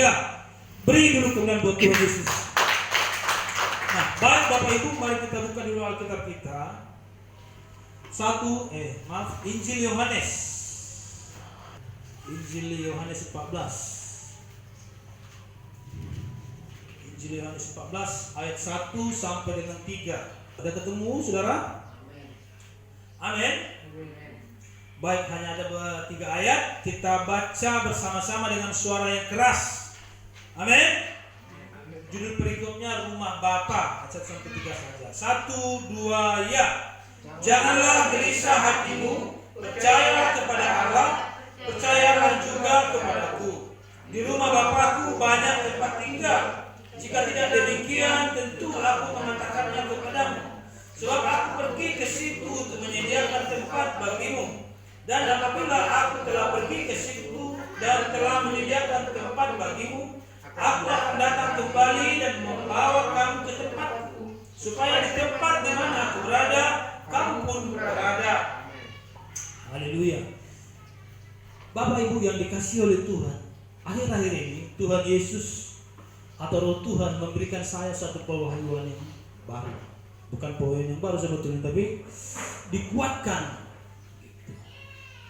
Ya, beri dulu kemuliaan buat Tuhan Yesus. Nah, baik Bapak Ibu, mari kita buka dulu Alkitab kita. Injil Yohanes. Injil Yohanes 14. Injil Yohanes 14 ayat 1 sampai dengan 3. Ada ketemu saudara? Amin. Baik, hanya ada 3 ayat. Kita baca bersama-sama dengan suara yang keras. Amin. Judul berikutnya Rumah Bapa, ayat 1 sampai 3 saja. 1, 2, ya. Janganlah gelisah hatimu, percayalah kepada Allah, percayalah juga kepadaku. Di rumah Bapakku banyak tempat tinggal. Jika tidak demikian, tentu aku mengatakannya kepadamu. Sebab aku pergi ke situ untuk menyediakan tempat bagimu. Dan apabila aku telah pergi ke situ dan telah menyediakan tempat bagimu, aku akan datang kembali dan membawa kamu ke tempatku, supaya di tempat di mana aku berada, kamu pun berada. Haleluya. Bapak Ibu yang dikasihi oleh Tuhan, akhir-akhir ini Tuhan Yesus atau Roh Tuhan memberikan saya satu pewahyuan yang baru. Bukan pewahyuan yang baru sebetulnya, tapi dikuatkan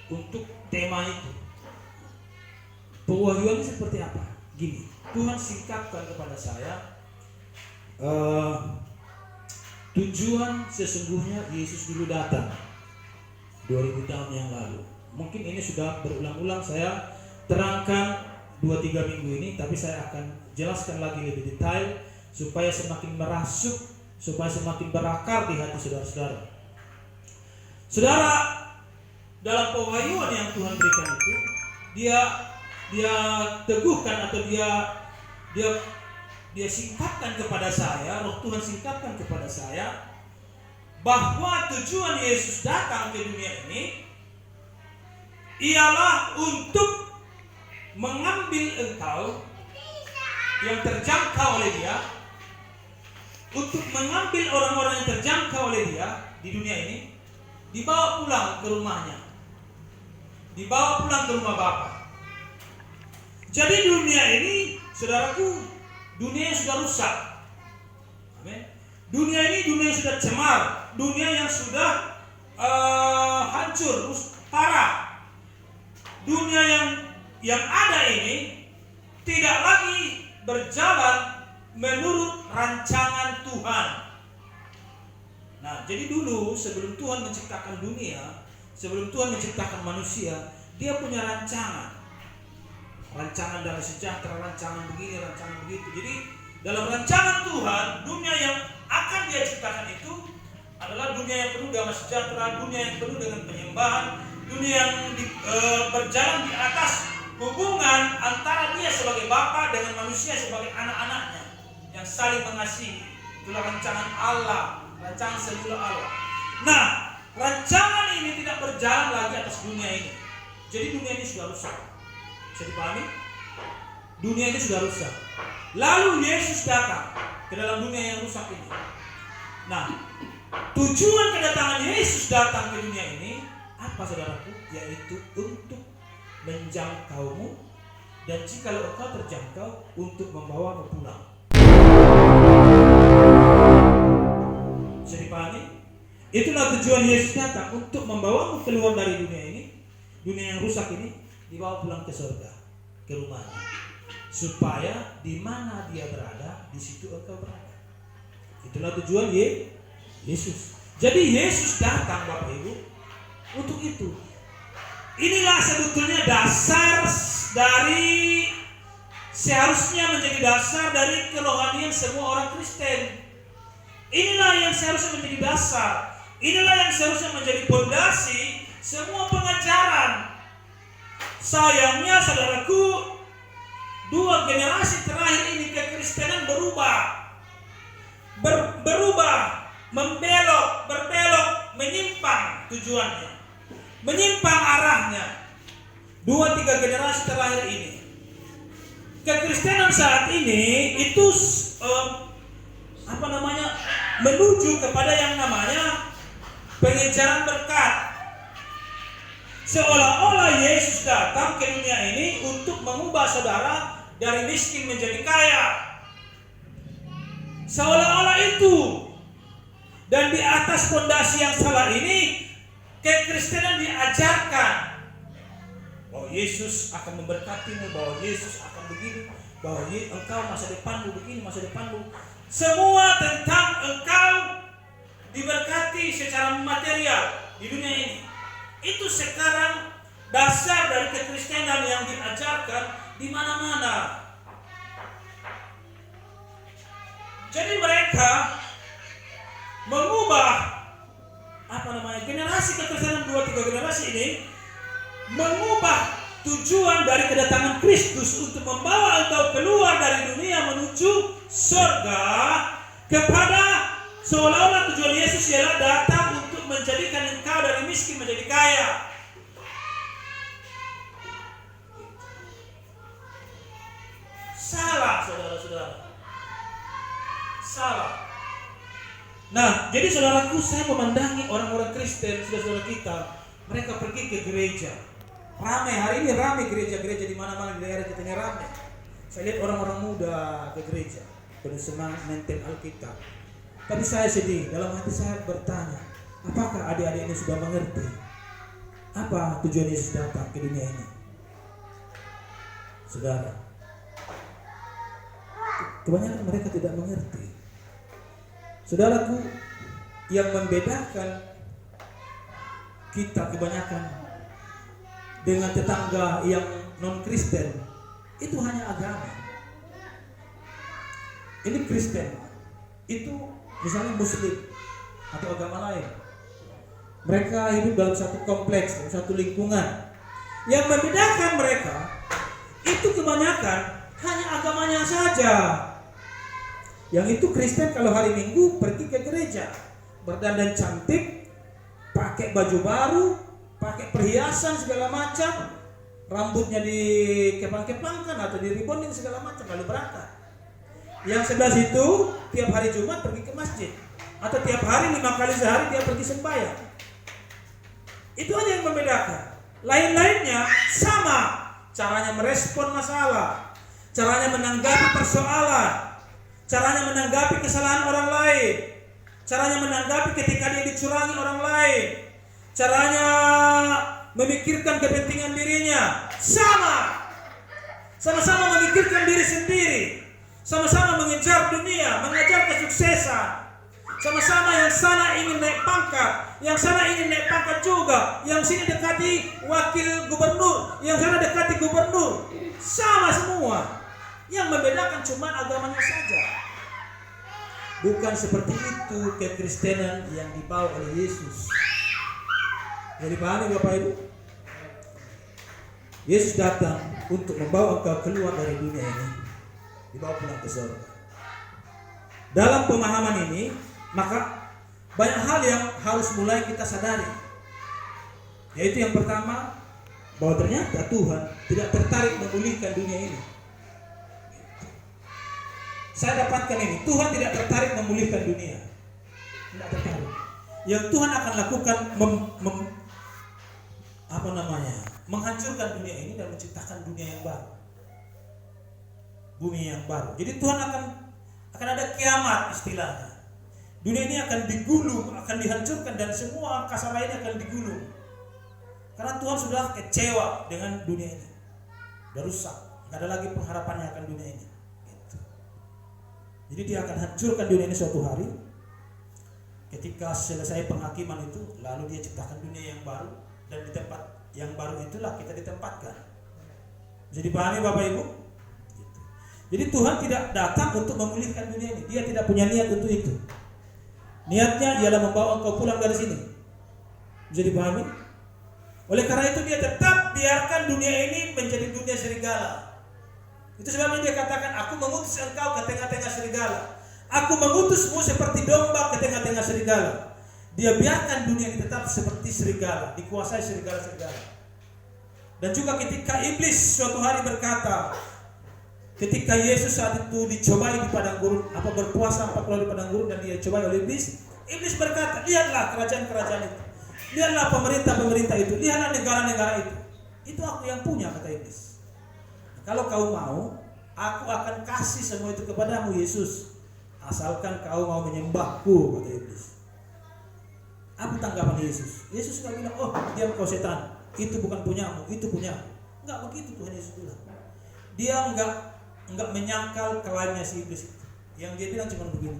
untuk tema itu. Pewahyuannya seperti apa? Gini, Tuhan singkapkan kepada saya tujuan sesungguhnya Yesus dulu datang 2000 tahun yang lalu. Mungkin ini sudah berulang-ulang saya terangkan 2-3 minggu ini, tapi saya akan jelaskan lagi lebih detail supaya semakin merasuk, supaya semakin berakar di hati saudara-saudara. Saudara, dalam pewahyuan yang Tuhan berikan itu, dia teguhkan atau dia singkapkan kepada saya, Roh Tuhan singkapkan kepada saya bahwa tujuan Yesus datang ke dunia ini ialah untuk mengambil engkau yang terjangkau oleh dia, untuk mengambil orang-orang yang terjangkau oleh dia di dunia ini, dibawa pulang ke rumahnya, dibawa pulang ke rumah Bapa. Jadi dunia ini, saudaraku, dunia yang sudah rusak. Amin. Dunia ini dunia yang sudah cemar, dunia yang sudah hancur, parah. Dunia yang ada ini tidak lagi berjalan menurut rancangan Tuhan. Nah, jadi dulu sebelum Tuhan menciptakan dunia, sebelum Tuhan menciptakan manusia, dia punya rancangan damai sejahtera, rancangan begini, rancangan begitu. Jadi dalam rancangan Tuhan, dunia yang akan dia ciptakan itu adalah dunia yang penuh damai sejahtera, dunia yang penuh dengan penyembahan, dunia yang berjalan di atas hubungan antara dia sebagai Bapa dengan manusia sebagai anak-anaknya yang saling mengasihi. Itulah rancangan Allah, rancangan semula Allah. Nah, rancangan ini tidak berjalan lagi atas dunia ini. Jadi dunia ini sudah rusak. Bisa dipahami? Dunia ini sudah rusak. Lalu Yesus datang ke dalam dunia yang rusak ini. Nah, tujuan kedatangan Yesus datang ke dunia ini apa, saudaraku? Yaitu untuk menjangkaumu, dan jika engkau terjangkau, untuk membawamu pulang. Bisa dipahami? Itulah tujuan Yesus datang, untuk membawamu keluar dari dunia ini, dunia yang rusak ini, dibawa pulang ke surga, ke rumahnya, supaya di mana dia berada, di situ engkau berada. Itulah tujuan Yesus. Jadi Yesus datang, Bapak Ibu, untuk itu. Inilah sebetulnya dasar dari, seharusnya menjadi dasar dari kerohanian semua orang Kristen. Inilah yang seharusnya menjadi dasar. Inilah yang seharusnya menjadi fondasi semua pengajaran. Sayangnya, saudaraku, 2 generasi terakhir ini kekristenan berubah, berbelok, menyimpang tujuannya, menyimpang arahnya. 2-3 generasi terakhir ini, kekristenan saat ini itu menuju kepada yang namanya pengejaran berkat. Seolah-olah Yesus datang ke dunia ini untuk mengubah saudara dari miskin menjadi kaya. Seolah-olah itu. Dan di atas fondasi yang salah ini, kekristenan diajarkan bahwa Yesus akan memberkatimu, bahwa Yesus akan begini, bahwa engkau masa depanmu begini, masa depanmu. Semua tentang engkau diberkati secara material di dunia ini. Itu sekarang dasar dari kekristenan yang diajarkan di mana-mana. Jadi mereka mengubah generasi kekristenan 2-3 generasi ini mengubah tujuan dari kedatangan Kristus untuk membawa engkau keluar dari dunia menuju surga kepada seolah-olah tujuan Yesus ialah datang untuk menjadikan engkau dari miskin menjadi kaya. Salah, saudara-saudara. Salah. Nah, jadi saudaraku, saya memandangi orang-orang Kristen, saudara-saudara kita, mereka pergi ke gereja. Ramai, hari ini ramai gereja-gereja di mana-mana di daerah kita ini ramai. Saya lihat orang-orang muda ke gereja, penuh semangat maintain Alkitab. Tapi saya sedih, dalam hati saya bertanya, apakah adik-adik ini sudah mengerti apa tujuan Yesus datang ke dunia ini? Saudara, kebanyakan mereka tidak mengerti. Saudaraku, yang membedakan kita kebanyakan dengan tetangga yang non-Kristen itu hanya agama. Ini Kristen, itu misalnya Muslim atau agama lain. Mereka hidup dalam satu kompleks, dalam satu lingkungan. Yang membedakan mereka itu kebanyakan hanya agamanya saja. Yang itu Kristen kalau hari Minggu pergi ke gereja, berdandan cantik, pakai baju baru, pakai perhiasan segala macam, rambutnya dikepang-kepangkan atau diribonding segala macam, lalu berangkat. Yang sebelah situ tiap hari Jumat pergi ke masjid, atau tiap hari 5 kali sehari dia pergi sembahyang. Itu aja yang membedakan. Lain-lainnya sama, caranya merespon masalah, caranya menanggapi persoalan, caranya menanggapi kesalahan orang lain, caranya menanggapi ketika dia dicurangi orang lain, caranya memikirkan kepentingan dirinya, sama-sama memikirkan diri sendiri, sama-sama mengejar dunia, mengejar kesuksesan, sama-sama yang sana ingin naik pangkat, yang sana ingin naik pangkat juga, yang sini dekati wakil gubernur, yang sana dekati gubernur, sama semua. Yang membedakan cuma agamanya saja. Bukan seperti itu kekristenan yang dibawa oleh Yesus. Jadi pahami Bapak Ibu? Yesus datang untuk membawa engkau keluar dari dunia ini, dibawa pulang ke surga. Dalam pemahaman ini, maka banyak hal yang harus mulai kita sadari. Yaitu yang pertama, bahwa ternyata Tuhan tidak tertarik memulihkan dunia ini. Saya dapatkan ini, Tuhan tidak tertarik memulihkan dunia. Tidak tertarik. Yang Tuhan akan lakukan menghancurkan dunia ini dan menciptakan dunia yang baru. Bumi yang baru. Jadi Tuhan akan ada kiamat istilahnya. Dunia ini akan digulung, akan dihancurkan dan semua angkasa lainnya akan digulung. Karena Tuhan sudah kecewa dengan dunia ini. Sudah rusak. Tidak ada lagi pengharapannya akan dunia ini. Jadi dia akan hancurkan dunia ini suatu hari. Ketika selesai penghakiman itu, lalu dia ciptakan dunia yang baru, dan di tempat yang baru itulah kita ditempatkan. Jadi pahami Bapak Ibu? Jadi Tuhan tidak datang untuk memulihkan dunia ini. Dia tidak punya niat untuk itu. Niatnya ialah membawa engkau pulang dari sini. Jadi pahami? Oleh karena itu dia tetap biarkan dunia ini menjadi dunia serigala. Itu sebabnya dia katakan, aku mengutus engkau ke tengah-tengah serigala. Aku mengutusmu seperti domba ke tengah-tengah serigala. Dia biarkan dunia ini tetap seperti serigala, dikuasai serigala-serigala. Dan juga ketika iblis suatu hari berkata, ketika Yesus saat itu dicobai di padang gurun, berpuasa 40 hari di padang gurun dan dia dicobai oleh iblis. Iblis berkata, lihatlah kerajaan-kerajaan itu, lihatlah pemerintah-pemerintah itu, lihatlah negara-negara itu. Itu aku yang punya, kata iblis. Kalau kau mau, Aku akan kasih semua itu kepadamu Yesus, asalkan kau mau menyembahku, kata iblis. Apa tanggapan Yesus? Yesus nggak bilang, oh diam kau setan, itu bukan punyamu, itu punyaku. Nggak begitu Tuhan Yesus bilang. Dia nggak menyangkal klaimnya si iblis. Yang dia bilang cuma begini,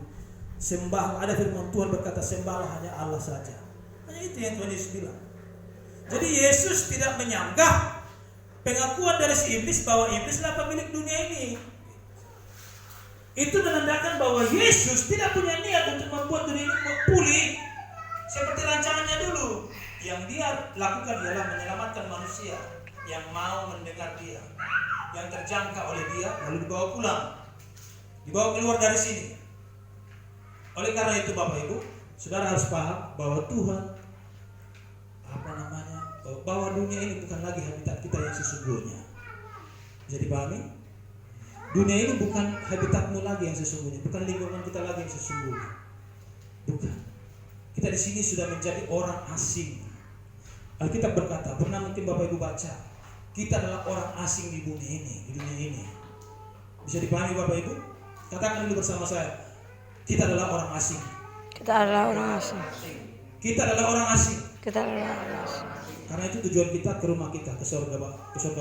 sembah. Ada firman Tuhan berkata, sembahlah hanya Allah saja. Hanya itu yang Tuhan Yesus bilang. Jadi Yesus tidak menyanggah pengakuan dari si iblis bahwa iblislah pemilik dunia ini. Itu menandakan bahwa Yesus tidak punya niat untuk membuat dunia ini pulih seperti rancangannya dulu. Yang dia lakukan ialah menyelamatkan manusia yang mau mendengar dia, yang terjangkau oleh dia, lalu dibawa pulang, dibawa keluar dari sini. Oleh karena itu Bapak Ibu, saudara harus paham bahwa Tuhan bahwa dunia ini bukan lagi habitat kita yang sesungguhnya. Bisa dipahami? Dunia ini bukan habitatmu lagi yang sesungguhnya, bukan lingkungan kita lagi yang sesungguhnya. Bukan. Kita di sini sudah menjadi orang asing. Alkitab berkata, pernah mungkin Bapak Ibu baca, kita adalah orang asing di bumi ini, di dunia ini. Bisa dipahami Bapak Ibu? Katakan dulu bersama saya, kita adalah orang asing. Kita adalah orang asing. Kita adalah orang asing. Kita adalah orang asing. Karena itu tujuan kita ke rumah kita, ke surga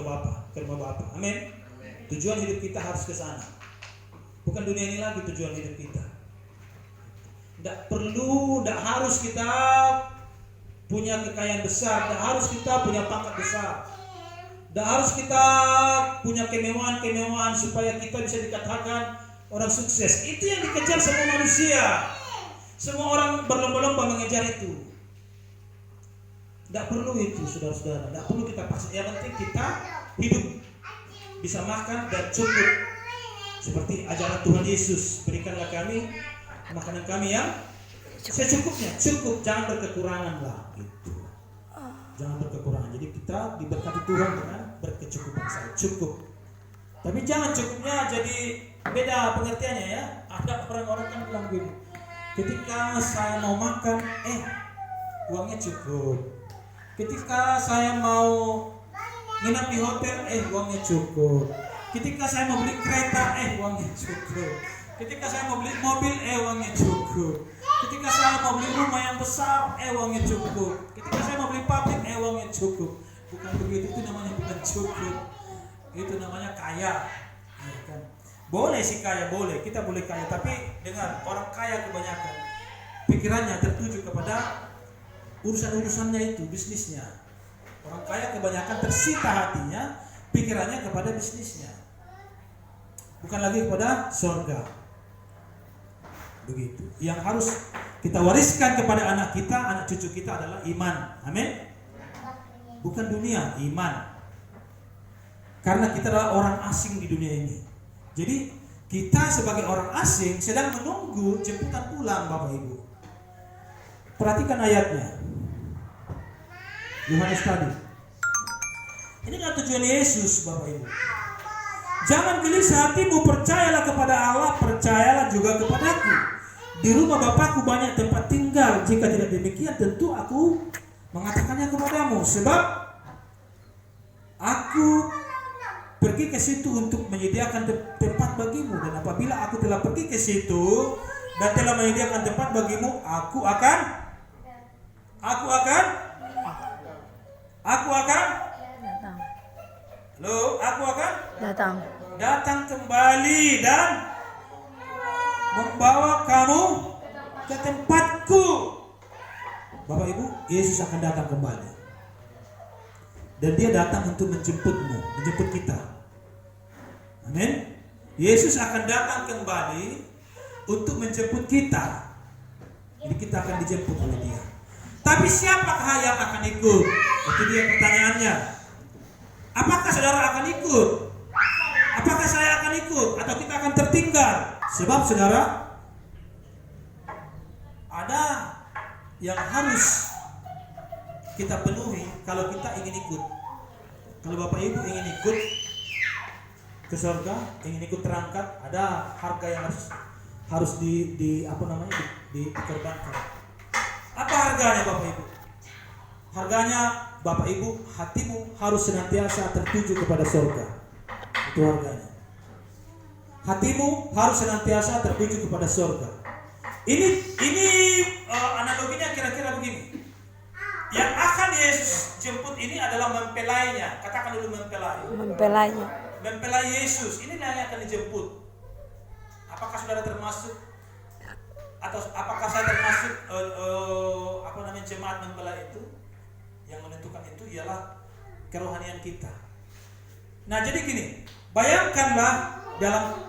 Bapa, ke rumah Bapa. Amin. Tujuan hidup kita harus ke sana. Bukan dunia ini lagi tujuan hidup kita. Tidak harus kita punya kekayaan besar, tidak harus kita punya pangkat besar, tidak harus kita punya kemewahan supaya kita bisa dikatakan orang sukses. Itu yang dikejar semua manusia. Semua orang berlomba-lomba mengejar itu. Tidak perlu itu, saudara-saudara. Tidak perlu kita paksa. Yang penting kita hidup bisa makan dan cukup. Seperti ajaran Tuhan Yesus, berikanlah kami makanan kami yang secukupnya. Cukup, jangan berkekurangan lah. Gitu. Jangan berkekurangan. Jadi kita diberkati Tuhan dengan berkecukupan saja. Cukup. Tapi jangan cukupnya jadi beda pengertiannya ya. Ada orang-orang kan bilang begini, ketika saya mau makan, uangnya cukup. Ketika saya mau nginap di hotel, uangnya cukup. Ketika saya mau beli kereta, uangnya cukup. Ketika saya mau beli mobil, uangnya cukup. Ketika saya mau beli rumah yang besar, uangnya cukup. Ketika saya mau beli pabrik, uangnya cukup. Bukan begitu, itu namanya bukan cukup. Itu namanya kaya. Ya kan? Boleh sih kaya, boleh. Kita boleh kaya, tapi dengar, orang kaya kebanyakan pikirannya tertuju kepada urusan-urusannya itu, bisnisnya. Orang kaya kebanyakan tersita hatinya, pikirannya kepada bisnisnya, bukan lagi kepada surga. Begitu. Yang harus kita wariskan kepada anak kita, anak cucu kita adalah iman. Amin. Bukan dunia, iman. Karena kita adalah orang asing di dunia ini. Jadi kita sebagai orang asing sedang menunggu jemputan pulang, Bapak Ibu. Perhatikan ayatnya. Yohanes tadi. Ini adalah tujuan Yesus, Bapak Ibu. Jangan gelisah hatimu, percayalah kepada Allah, percayalah juga kepadaku. Di rumah Bapakku banyak tempat tinggal. Jika tidak demikian, tentu aku mengatakannya kepadamu. Sebab aku pergi ke situ untuk menyediakan tempat bagimu. Dan apabila aku telah pergi ke situ dan telah menyediakan tempat bagimu, aku akan datang kembali dan membawa kamu ke tempatku. Bapak Ibu, Yesus akan datang kembali. Dan dia datang untuk menjemputmu, menjemput kita. Amin. Yesus akan datang kembali untuk menjemput kita. Jadi kita akan dijemput oleh dia. Tapi siapakah yang akan ikut? Itu dia pertanyaannya. Apakah saudara akan ikut? Apakah saya akan ikut? Atau kita akan tertinggal? Sebab saudara, ada yang harus kita penuhi kalau kita ingin ikut. Kalau Bapak Ibu ingin ikut ke surga, ingin ikut terangkat, ada harga yang harus dikorbankan. Apa harganya Bapak Ibu? Harganya Bapak Ibu, hatimu harus senantiasa tertuju kepada surga. Itu harganya. hatimu harus senantiasa tertuju kepada surga. Ini analoginya kira-kira begini. Yang akan Yesus jemput ini adalah mempelainya. Katakan dulu mempelai. Mempelainya. Mempelai Yesus. Inilah yang akan dijemput. Apakah saudara termasuk? Atau apakah saya termasuk jemaat mempelai itu? Yang menentukan itu ialah kerohanian kita. Nah, jadi gini, bayangkanlah dalam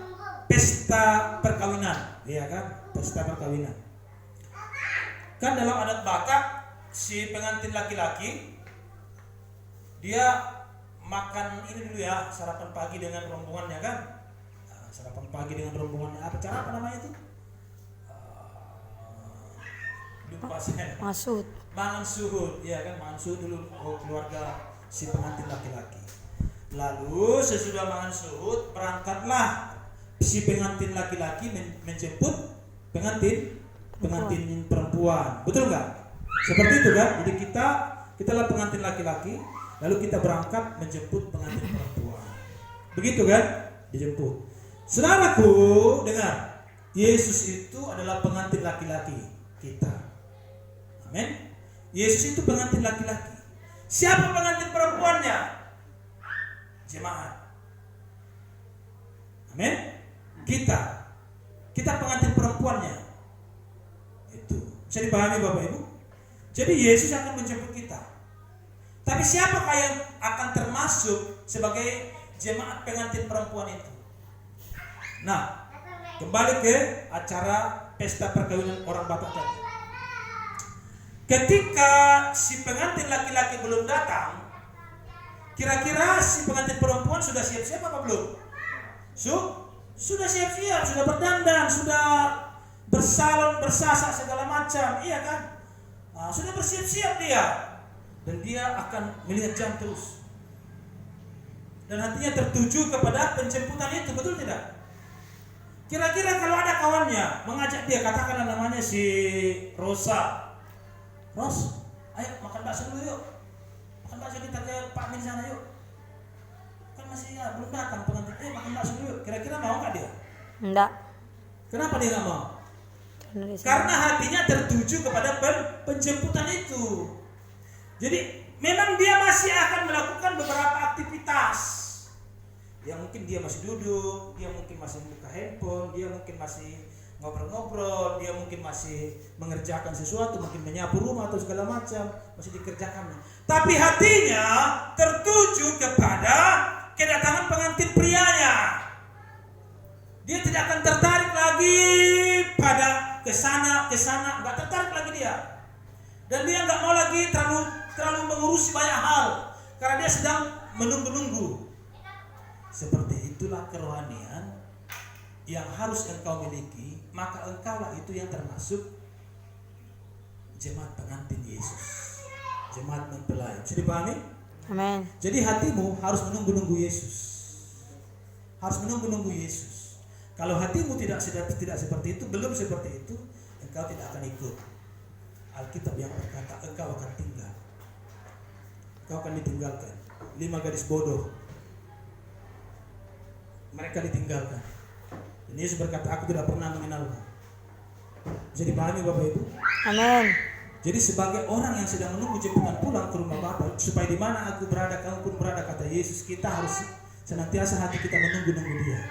pesta perkawinan, ya kan? Pesta perkawinan. Kan dalam adat Batak, si pengantin laki-laki dia makan ini dulu ya, sarapan pagi dengan rombongannya kan? Nah, sarapan pagi dengan rombongannya. Cara apa namanya itu? Lupa saya. Masud. Mangan suhud, ya kan? Mangan suhud dulu keluarga si pengantin laki-laki. Lalu sesudah mangan suhud, berangkatlah si pengantin laki-laki menjemput pengantin perempuan. Betul nggak? Seperti itu kan? Jadi kita lah pengantin laki-laki, lalu kita berangkat menjemput pengantin perempuan. Begitu kan? Dijemput. Saudaraku, dengar. Yesus itu adalah pengantin laki-laki kita. Amin. Yesus itu pengantin laki-laki. Siapa pengantin perempuannya? Jemaat. Amin. Kita pengantin perempuannya. Itu. Bisa dipahami Bapak Ibu? Jadi Yesus akan menjemput kita. Tapi siapakah yang akan termasuk sebagai jemaat pengantin perempuan itu? Nah, kembali ke acara pesta perkawinan orang Batak tadi. Ketika si pengantin laki-laki belum datang, kira-kira si pengantin perempuan sudah siap-siap apa belum? Sudah siap-siap, sudah berdandan, sudah bersalon, bersasak segala macam, iya kan? Nah, sudah bersiap-siap dia, dan dia akan melihat jam terus, dan hatinya tertuju kepada penjemputan itu, betul tidak? Kira-kira kalau ada kawannya mengajak dia, katakanlah namanya si Rosa. Ros, ayo makan bakso dulu yuk. Makan bakso kita ke Pak Min sana yuk. Kan masih ya, belum datang pengantin. Makan bakso dulu yuk. Kira-kira mau nggak dia? Enggak. Kenapa dia nggak mau? Karena hatinya tertuju kepada penjemputan itu. Jadi memang dia masih akan melakukan beberapa aktivitas. Yang mungkin dia masih duduk, dia mungkin masih buka handphone, dia mungkin masih ngobrol-ngobrol, dia mungkin masih mengerjakan sesuatu, mungkin menyapu rumah atau segala macam, masih dikerjakannya. Tapi hatinya tertuju kepada kedatangan pengantin prianya. Dia tidak akan tertarik lagi pada kesana, nggak tertarik lagi dia. Dan dia nggak mau lagi terlalu mengurusi banyak hal, karena dia sedang menunggu-nunggu. Seperti itulah kerohanian yang harus engkau miliki, maka engkaulah itu yang termasuk jemaat pengantin Yesus, jemaat mempelai. Bisa dipahami? Amin. Jadi hatimu harus menunggu-nunggu Yesus, harus menunggu-nunggu Yesus. Kalau hatimu tidak seperti itu, belum seperti itu, engkau tidak akan ikut. Alkitab yang berkata engkau akan tinggal, engkau akan ditinggalkan. 5 gadis bodoh, mereka ditinggalkan. Dan Yesus berkata, aku tidak pernah mengenalmu. Bisa dipahami Bapak Ibu? Amin. Jadi sebagai orang yang sedang menunggu jemputan pulang ke rumah Bapa, supaya di mana aku berada, kamu pun berada, kata Yesus, kita harus senantiasa hati kita menunggu dia.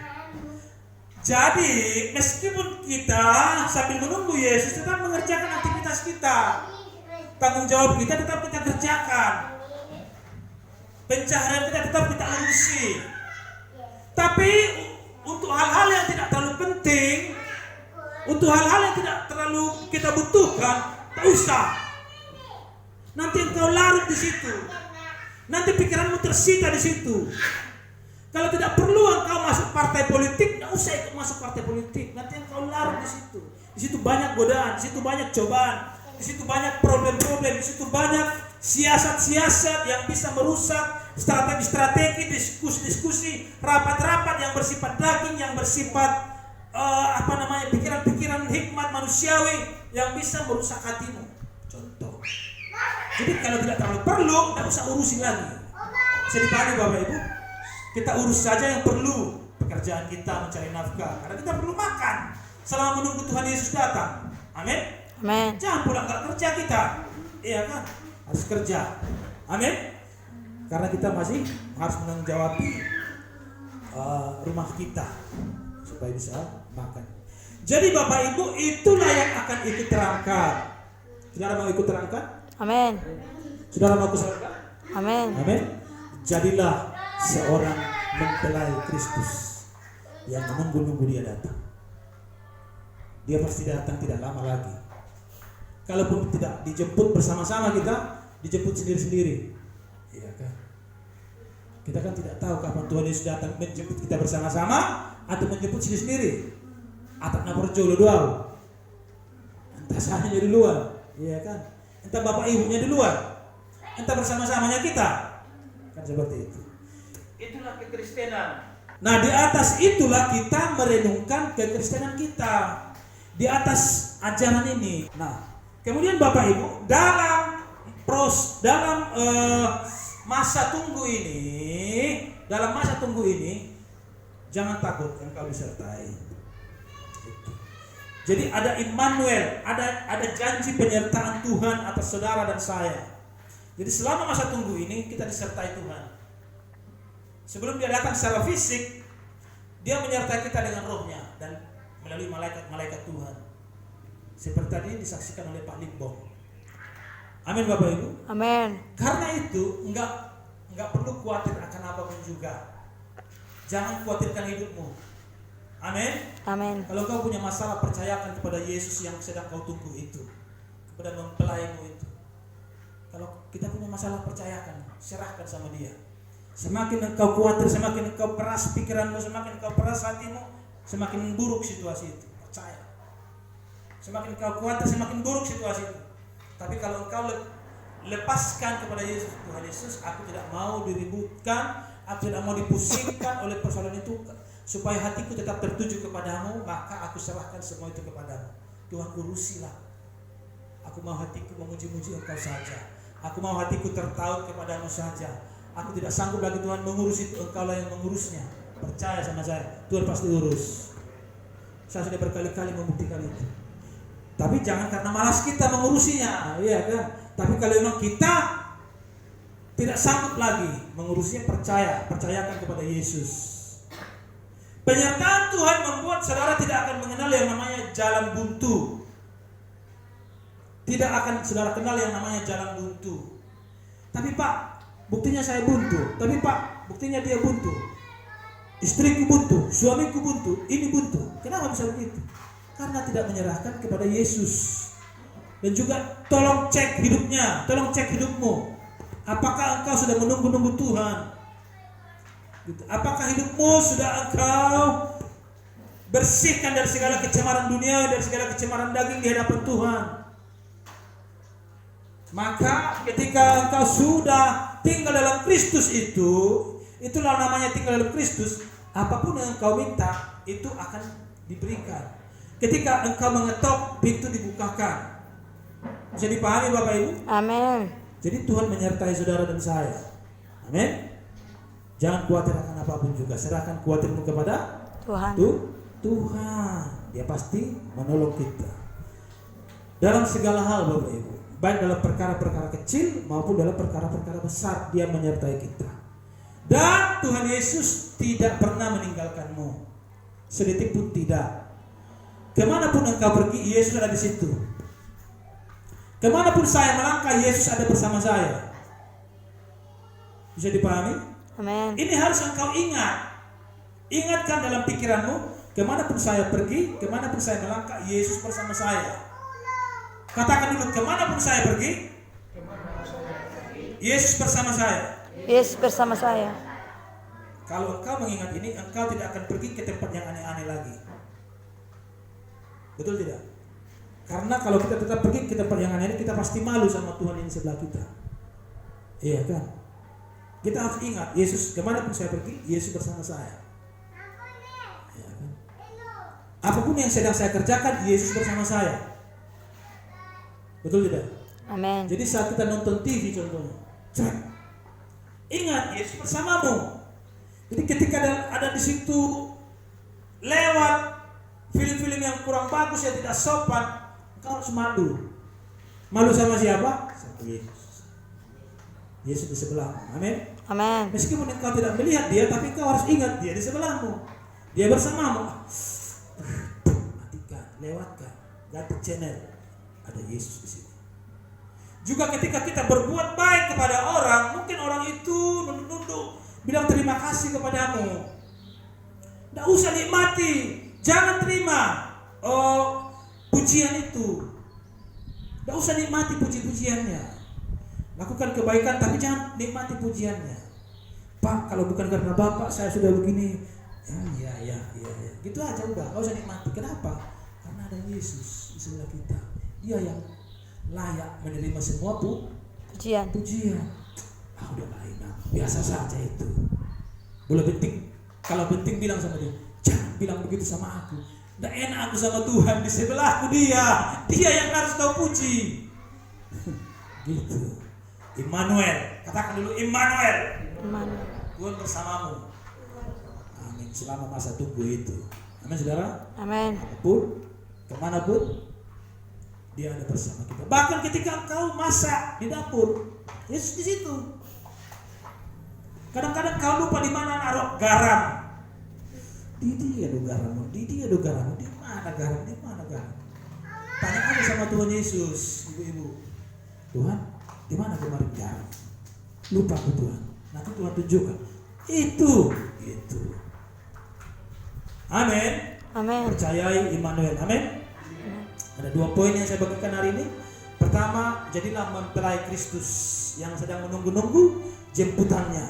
Jadi meskipun kita sambil menunggu Yesus tetap mengerjakan aktivitas kita, tanggung jawab kita tetap kita kerjakan, pencaharian kita tetap kita urusi. Tapi untuk hal-hal yang tidak terlalu penting, untuk hal-hal yang tidak terlalu kita butuhkan, tak usah. Nanti engkau larut di situ. Nanti pikiranmu tersita di situ. Kalau tidak perlu engkau masuk partai politik, tak usah ikut masuk partai politik. Nanti engkau larut di situ. Di situ banyak godaan, di situ banyak cobaan, di situ banyak problem-problem, di situ banyak siasat-siasat yang bisa merusak, strategi-strategi, diskusi-diskusi, rapat-rapat yang bersifat daging, yang bersifat pikiran-pikiran hikmat manusiawi yang bisa merusak hatimu. Contoh. Jadi kalau tidak terlalu perlu, tidak usah urusin lagi. Bisa dipahami Bapak Ibu? Kita urus saja yang perlu. pekerjaan kita mencari nafkah. Karena kita perlu makan selama menunggu Tuhan Yesus datang. Amin. Amin. Jangan pulang nggak kerja kita. Iya kan? Harus kerja. Amin. Karena kita masih harus menanggapi rumah kita supaya bisa makan. Jadi Bapak Ibu, itulah yang akan ikut terangkat. Saudara mau ikut terangkat? Amin. Saudara mau ikut terangkat? Amin. Amin. Jadilah seorang mempelai Kristus yang menunggu-nunggu dia datang. Dia pasti datang tidak lama lagi. Kalaupun tidak dijemput bersama-sama, kita dijemput sendiri-sendiri. Iya kan? Kita kan tidak tahu kapan Tuhan Yesus datang menjemput kita bersama-sama atau menjemput sendiri-sendiri. Atau naporjo dua. Entah sahanya di luar, iya kan? Entah bapak ibunya di luar, entah bersama-samanya kita. Kan seperti itu. Itulah kekristenan. Nah, di atas itulah kita merenungkan kekristenan kita. Di atas ajaran ini. Nah, kemudian Bapak Ibu, dalam masa tunggu ini, jangan takut engkau disertai. Jadi ada Immanuel, ada janji penyertaan Tuhan atas saudara dan saya. Jadi selama masa tunggu ini kita disertai Tuhan. Sebelum dia datang secara fisik, dia menyertai kita dengan rohnya dan melalui malaikat-malaikat Tuhan. Seperti tadi disaksikan oleh Pak Limbong. Amin Bapak Ibu. Amin. Karena itu enggak perlu khawatir akan apapun juga. Jangan khawatirkan hidupmu. Amin. Amin. Kalau kau punya masalah, percayakan kepada Yesus yang sedang kau tunggu itu, kepada mempelaimu itu. Kalau kita punya masalah, percayakan, serahkan sama Dia. Semakin engkau khawatir, semakin engkau peras pikiranmu, semakin engkau peras hatimu, semakin buruk situasi itu. Percaya. Semakin engkau khawatir, semakin buruk situasi itu. Tapi kalau engkau lepaskan kepada Yesus, Tuhan Yesus, aku tidak mau diributkan, aku tidak mau dipusingkan oleh persoalan itu, supaya hatiku tetap tertuju kepadamu, maka aku serahkan semua itu kepadamu. Tuhan, urusilah. Aku mau hatiku memuji-muji Engkau saja. Aku mau hatiku tertaut kepadamu saja. Aku tidak sanggup lagi Tuhan mengurus itu, Engkaulah yang mengurusnya. Percaya sama saya, Tuhan pasti urus. Saya sudah berkali-kali membuktikan itu. Tapi jangan karena malas kita mengurusinya, iya kan? Tapi kalau memang kita tidak sanggup lagi mengurusnya, percayakan kepada Yesus. Penyertaan Tuhan membuat saudara tidak akan mengenal yang namanya jalan buntu. Tidak akan saudara kenal yang namanya jalan buntu. Tapi Pak, buktinya saya buntu. Tapi Pak, buktinya dia buntu. Istriku buntu, suamiku buntu, ini buntu. Kenapa bisa begitu? Karena tidak menyerahkan kepada Yesus. Dan juga tolong cek hidupnya, tolong cek hidupmu. Apakah engkau sudah menunggu-nunggu Tuhan? Apakah hidupmu sudah engkau bersihkan dari segala kecemaran dunia, dari segala kecemaran daging di hadapan Tuhan? Maka ketika engkau sudah tinggal dalam Kristus itulah namanya tinggal dalam Kristus. Apapun yang engkau minta itu akan diberikan. Ketika engkau mengetok, pintu dibukakan. Bisa dipahami Bapak Ibu? Amin. Jadi Tuhan menyertai saudara dan saya. Amin. Jangan khawatir akan apapun juga. Serahkan khawatirmu kepada Tuhan. Tuhan. Dia pasti menolong kita dalam segala hal Bapak Ibu. Baik dalam perkara-perkara kecil maupun dalam perkara-perkara besar, Dia menyertai kita. Dan Tuhan Yesus tidak pernah meninggalkanmu. Sedetik pun tidak. Kemanapun engkau pergi, Yesus ada di situ. Kemanapun saya melangkah, Yesus ada bersama saya. Bisa dipahami? Amin. Ini harus engkau ingat. Ingatkan dalam pikiranmu, kemanapun saya pergi, kemanapun saya melangkah, Yesus bersama saya. Katakan dulu, kemanapun saya pergi, Yesus bersama saya. Yesus bersama saya. Kalau engkau mengingat ini, engkau tidak akan pergi ke tempat yang aneh-aneh lagi. Betul tidak? Karena kalau kita tetap pergi ke tempat yang aneh ini, kita pasti malu sama Tuhan yang sebelah kita. Iya kan? Kita harus ingat, Yesus kemanapun saya pergi, Yesus bersama saya. Ya kan? Apapun yang sedang saya kerjakan, Yesus bersama saya. Betul tidak? Amin. Jadi saat kita nonton TV contohnya, ingat Yesus bersamamu. Jadi ketika ada di situ lewat film-film yang kurang bagus, yang tidak sopan, engkau harus malu. Malu sama siapa? Sama Yesus. Yesus di sebelahmu. Amin. Amin. Meskipun engkau tidak melihat dia, tapi engkau harus ingat dia di sebelahmu. Dia bersamamu. Matikan, lewatkan, ganti channel. Ada Yesus di sini. Juga ketika kita berbuat baik kepada orang, mungkin orang itu nunduk-nunduk, bilang terima kasih kepadamu. Tidak usah nikmati, jangan terima pujian itu. Tidak usah nikmati puji-pujiannya. Lakukan kebaikan tapi jangan nikmati pujiannya. Pak, kalau bukan karena Bapak saya sudah begini. Ya. Gitu aja udah, gak usah nikmati. Kenapa? Karena ada Yesus di sebelah kita. Dia yang layak menerima semua Pujian. Udah lain, biasa saja itu. Boleh penting, kalau penting bilang sama dia, jangan bilang begitu sama aku. Nggak enak aku sama Tuhan, di sebelahku dia yang harus kau puji. Gitu. Immanuel, katakan dulu Immanuel. Amin. Tuhan bersamamu. Amin. Selama masa tunggu itu. Amin, saudara. Amin. Pun kemanapun dia ada bersama kita. Bahkan ketika engkau masak di dapur, Yesus di situ. Kadang-kadang kau lupa di mana naruh garam. Di dia ada garam. Di mana garam? Tanya aja sama Tuhan Yesus, ibu-ibu. Tuhan, di mana kemarin garam? Lupa aku Tuhan. Nanti Tuhan tunjukkan. Itu. Amin. Amin. Percayai Immanuel. Amin. Ada 2 poin yang saya bagikan hari ini. Pertama, jadilah mempelai Kristus yang sedang menunggu-nunggu jemputannya.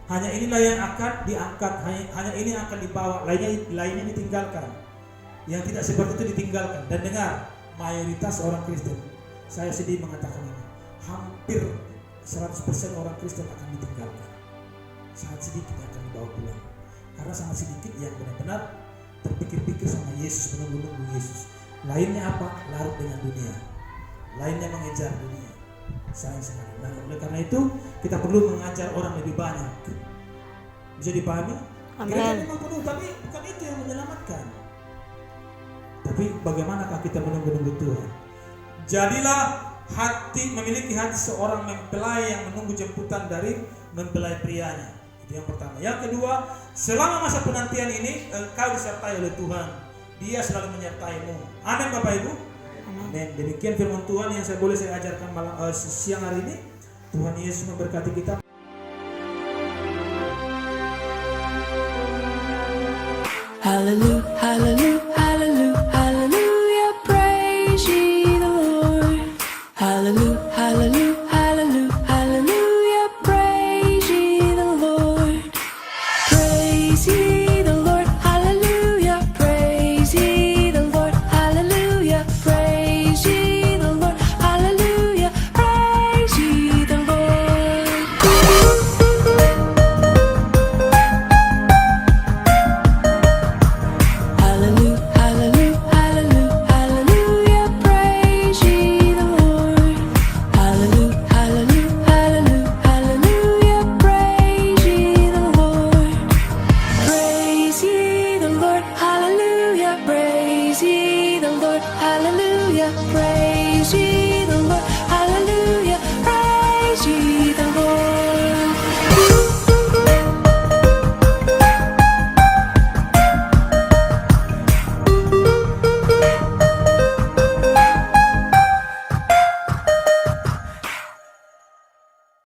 Hanya inilah yang akan diangkat, hanya ini yang akan dibawa, lainnya ditinggalkan. Yang tidak seperti itu ditinggalkan. Dan dengar, mayoritas orang Kristen, saya sedih mengatakan ini, hampir 100% orang Kristen akan ditinggalkan. Sangat sedikit yang akan dibawa pulang. Karena sangat sedikit yang benar-benar terpikir-pikir sama Yesus, menunggu-nunggu Yesus. Lainnya apa? Larut dengan dunia. Lainnya mengejar dunia. Sayang sekali. Nah, oleh karena itu kita perlu mengajar orang lebih banyak. Bisa dipahami? Amin. Gereja memang penuh, tapi bukan itu yang menyelamatkan. Tapi bagaimanakah kita menunggu-nunggu Tuhan? Jadilah memiliki hati seorang mempelai yang menunggu jemputan dari mempelai prianya. Itu yang pertama. Yang kedua, selama masa penantian ini engkau disertai oleh Tuhan. Dia selalu menyertaimu. Amin, Bapak Ibu. Amin. Demikian firman Tuhan yang saya ajarkan siang hari ini. Tuhan Yesus memberkati kita. Hallelujah.